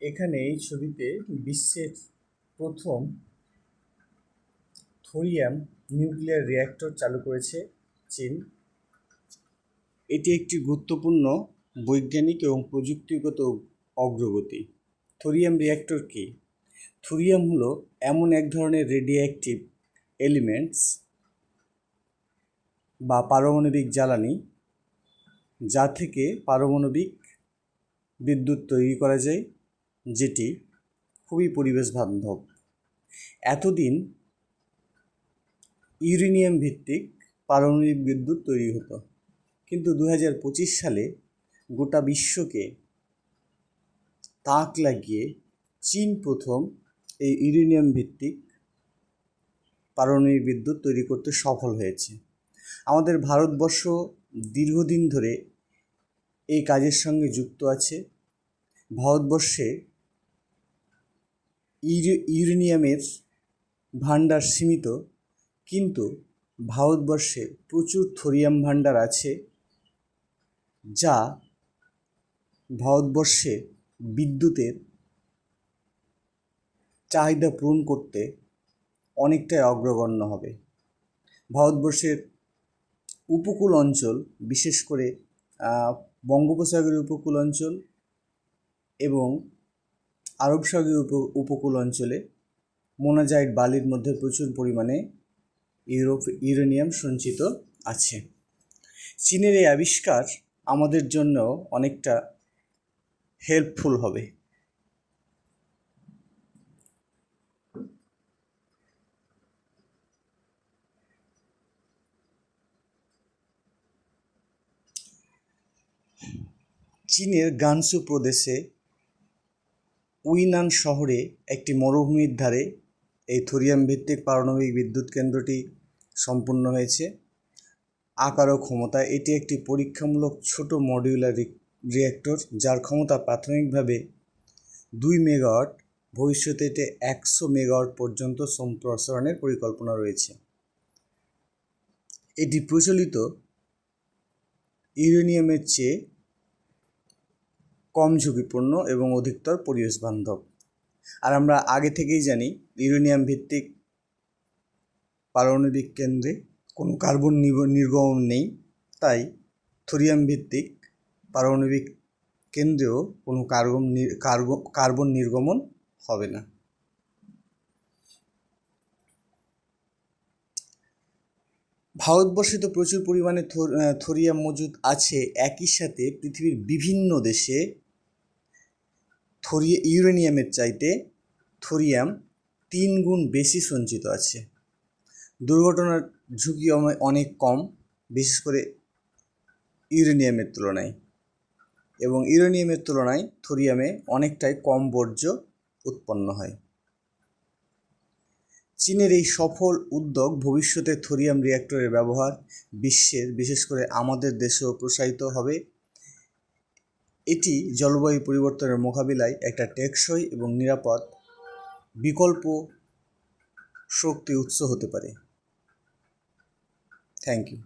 এখানে এই ছবিতে বিশ্বের প্রথম থোরিয়াম নিউক্লিয়ার রিঅ্যাক্টর চালু করেছে চীন। এটি একটি গুরুত্বপূর্ণ বৈজ্ঞানিক এবং প্রযুক্তিগত অগ্রগতি। থোরিয়াম রিঅ্যাক্টর কি? থোরিয়াম হলো এমন এক ধরনের রেডিও অ্যাক্টিভ এলিমেন্টস বা পারমাণবিক জ্বালানি যা থেকে পারমাণবিক বিদ্যুৎ তৈরি করা যায়, যেটি খুবই পরিবেশ বান্ধব। এতদিন ইউরেনিয়াম ভিত্তিক পারমাণবিক বিদ্যুৎ তৈরি হতো, কিন্তু 2025 সালে গোটা বিশ্বকে তাক লাগিয়ে চীন প্রথম এই ইউরেনিয়াম ভিত্তিক পারমাণবিক বিদ্যুৎ তৈরি করতে সফল হয়েছে। আমাদের ভারতবর্ষ দীর্ঘদিন ধরে এই কাজের সঙ্গে যুক্ত আছে। ভারতবর্ষে ইউরেনিয়ামের ভাণ্ডার সীমিত, কিন্তু ভারতবর্ষে প্রচুর থোরিয়াম ভাণ্ডার আছে, যা ভারতবর্ষে বিদ্যুতের চাহিদা পূরণ করতে অনেকটাই অগ্রগণ্য হবে। ভারতবর্ষের উপকূল অঞ্চল, বিশেষ করে বঙ্গোপসাগরের উপকূল অঞ্চল এবং আরব সাগরের উপকূল অঞ্চলে মোনাজাইট বালির মধ্যে প্রচুর পরিমাণে ইউরেনিয়াম সঞ্চিত আছে। চীনের এই আবিষ্কার আমাদের জন্য অনেকটা হেল্পফুল হবে। চীনের গানসু প্রদেশে উইনান শহরে একটি মরুভূমির ধারে এই থোরিয়াম ভিত্তিক পারমাণবিক বিদ্যুৎ কেন্দ্রটি সম্পূর্ণ হয়েছে। আকার ও ক্ষমতায় এটি একটি পরীক্ষামূলক ছোট মডিউলার রিঅ্যাক্টর, যার ক্ষমতা প্রাথমিকভাবে 2 মেগাওয়াট, ভবিষ্যতে এতে 100 মেগাওয়াট পর্যন্ত সম্প্রসারণের পরিকল্পনা রয়েছে। এটি প্রচলিত ইউরেনিয়ামের চেয়ে কম ঝুঁকিপূর্ণ এবং অধিকতর পরিবেশ বান্ধব। আর আমরা আগে থেকেই জানি ইউরেনিয়াম ভিত্তিক পারমাণবিক কেন্দ্রে কোনো কার্বন নির্গমন নেই, তাই থোরিয়াম ভিত্তিক পারমাণবিক কেন্দ্রেও কোনো কার্বন নির্গমন হবে না। ভারতবর্ষে তো প্রচুর পরিমাণে থোরিয়াম মজুদ আছে, একই সাথে পৃথিবীর বিভিন্ন দেশে ইউরেনিয়ামের চাইতে থোরিয়াম 3 গুণ বেশি সঞ্চিত আছে। দুর্ঘটনার ঝুঁকি অনেক কম, বিশেষ করে ইউরেনিয়ামের তুলনায়, এবং ইউরেনিয়ামের তুলনায় থোরিয়ামে অনেকটাই কম বর্জ্য উৎপন্ন হয়। চীনের এই সফল উদ্যোগ ভবিষ্যতে থোরিয়াম রিঅ্যাক্টরের ব্যবহার বিশ্বের, বিশেষ করে আমাদের দেশেও প্রসারিত হবে। এটি জলবায়ু পরিবর্তনের মোকাবিলায় একটা টেকসই এবং নিরাপদ বিকল্প শক্তি উৎস হতে পারে। Thank you.